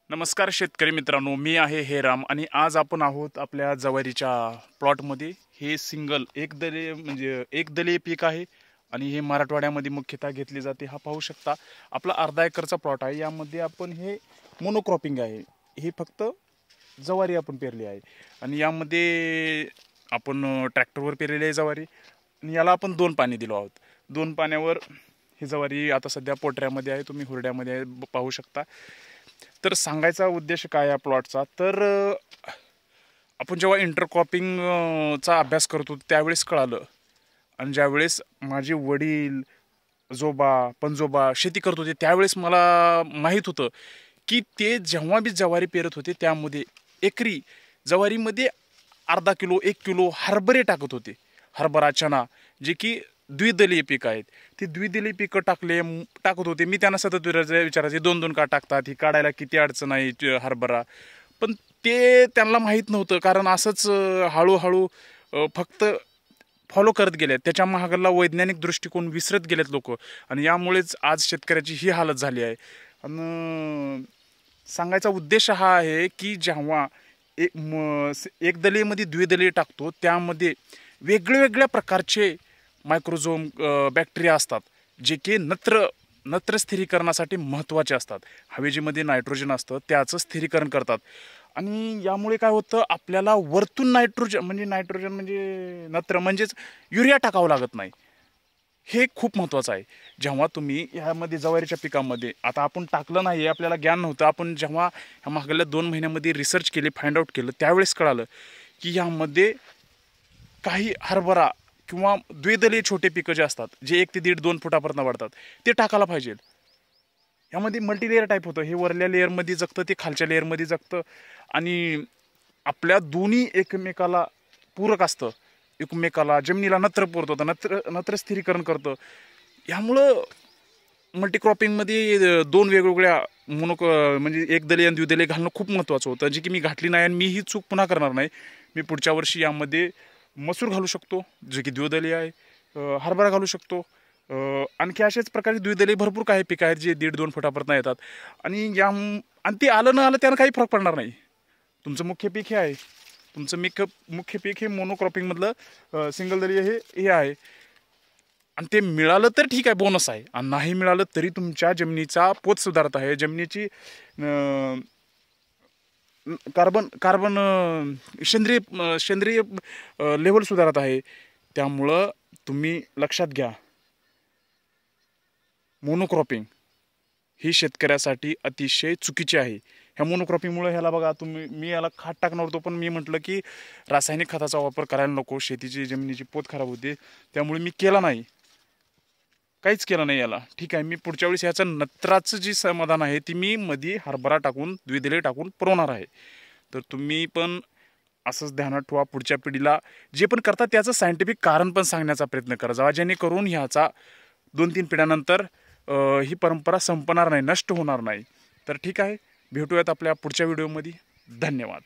नमस्कार शेतकरी मित्रांनो, मी आहे हेराम आणि आज आपण आहोत आपल्या जवारीच्या प्लॉटमध्ये। हे सिंगल एकदलीय म्हणजे एकदलीय पीक आहे आणि हे मराठवाड्यामध्ये मुख्यतः घेतले जाते। हा पाहू शकता आपला अर्धा एकरचा प्लॉट आहे। यामध्ये आपण हे मोनोक्रॉपिंग आहे, हे फक्त जवारी आपण पेरली आहे आणि यामध्ये आपण ट्रॅक्टरवर पेरलेली आहे जवारी आणि याला आपण 2 पाणी दिलो आहोत। 2 पाण्यावर ही जवारी आता सध्या पोटऱ्यामध्ये आहे, तुम्ही हुरड्यामध्ये आहे पाहू शकता। तर सांगायचा उद्देश काय या प्लॉटचा, तर आपण जेव्हा इंटरक्रॉपिंग चा अभ्यास करतो त्यावेळेस कळालं आणि ज्यावेळेस माझे वडील जोबा पंजोबा शेती करत होते त्यावेळेस मला माहीत होतं की ते जेव्हा बी ज्वारी पेरत होते त्यामध्ये एकरी ज्वारीमध्ये अर्धा किलो 1 किलो हरभरे टाकत होते। हरभरा चना जे की द्विदलीय पीक आहेत, ते द्विदलीय पीक टाकत होते। मी त्यांना सतत विचारायचे 2-2 का टाकतात, ही काढायला किती अडचण आहे हरभरा, पण ते त्यांना माहीत नव्हतं। कारण असंच हळूहळू फक्त फॉलो करत गेले, त्याच्या मागला वैज्ञानिक दृष्टिकोन विसरत गेलेत लोक आणि यामुळेच आज शेतकऱ्याची ही हालत झाली आहे। आणि सांगायचा उद्देश हा आहे की जेव्हा एकदलीयमध्ये द्विदलीय टाकतो त्यामध्ये वेगवेगळ्या प्रकारचे मायक्रोझोम बॅक्टेरिया असतात जे की नत्र स्थिरीकरणासाठी महत्त्वाचे असतात। हवेमध्ये नायट्रोजन असतं त्याचं स्थिरीकरण करतात आणि यामुळे काय होतं, आपल्याला वरतून नायट्रोजन म्हणजे नत्र म्हणजेच युरिया टाकावं लागत नाही। हे खूप महत्त्वाचं आहे। जेव्हा तुम्ही ह्यामध्ये ज्वारीच्या पिकामध्ये आता आपण टाकलं नाही, आपल्याला ज्ञान नव्हतं, आपण जेव्हा ह्या मागल्या 2 महिन्यामध्ये रिसर्च केले, फाइंड आउट केलं, त्यावेळेस कळालं की ह्यामध्ये काही हरभरा किंवा द्विदलीय छोटे पिकं जे असतात जे 1 ते 1.5-2 फुटापर्यंत वाढतात ते टाकायला पाहिजे। यामध्ये मल्टीलेयर टाईप होतं, हे वरल्या लेअरमध्ये जगतं, ते खालच्या लेअरमध्ये जगतं आणि आपल्या दोन्ही एकमेकाला पूरक असतं, एकमेकाला जमिनीला नत्र पुरवतं, नत्र स्थिरीकरण करतं। यामुळं मल्टीक्रॉपिंगमध्ये 2 वेगवेगळ्या म्हणजे एकदलीय आणि द्विदलीय घालणं खूप महत्त्वाचं होतं, जे की मी घातली नाही आणि मी ही चूक पुन्हा करणार नाही। मी पुढच्या वर्षी यामध्ये मसूर घालू शकतो जे की द्विदलीय आहे, हरभरा घालू शकतो, आणखी अशाच प्रकारे द्विदलीय भरपूर काही पिकं आहेत जे 1.5-2 फुटापर्यंत येतात आणि ते आलं न आलं त्यानं काही फरक पडणार नाही। तुमचं मुख्य पीक हे आहे, तुमचं मुख्य पीक हे मोनोक्रॉपिंगमधलं सिंगल दलीय हे आहे आणि ते मिळालं तर ठीक आहे, बोनस आहे, आणि नाही मिळालं तरी तुमच्या जमिनीचा पोत सुधारत आहे, जमिनीची कार्बन सेंद्रिय लेवल सुधारत आहे। त्यामुळं तुम्ही लक्षात घ्या, मोनोक्रॉपिंग ही शेतकऱ्यासाठी अतिशय चुकीची आहे। ह्या मोनोक्रॉपिंगमुळे ह्याला बघा मी याला खत टाकणार होतो, पण मी म्हटलं की रासायनिक खताचा वापर करायला नको, शेतीची जमिनीची पोत खराब होते, त्यामुळे मी केला नाही, काहीच केलं नाही याला। ठीक आहे, मी पुढच्या वेळेस ह्याचं नत्राचं जी समाधान आहे ती मी मध्ये हरभरा टाकून द्विदलीय टाकून पुरवणार आहे। तर तुम्ही पण असंच ध्यानात ठेवा, पुढच्या पिढीला जे पण करतात त्याचं सायंटिफिक कारण पण सांगण्याचा प्रयत्न करा जावा, जेणेकरून ह्याचा 2-3 पिढ्यानंतर ही परंपरा संपणार नाही, नष्ट होणार नाही। तर ठीक आहे, भेटूयात आपल्या पुढच्या व्हिडिओमध्ये। धन्यवाद।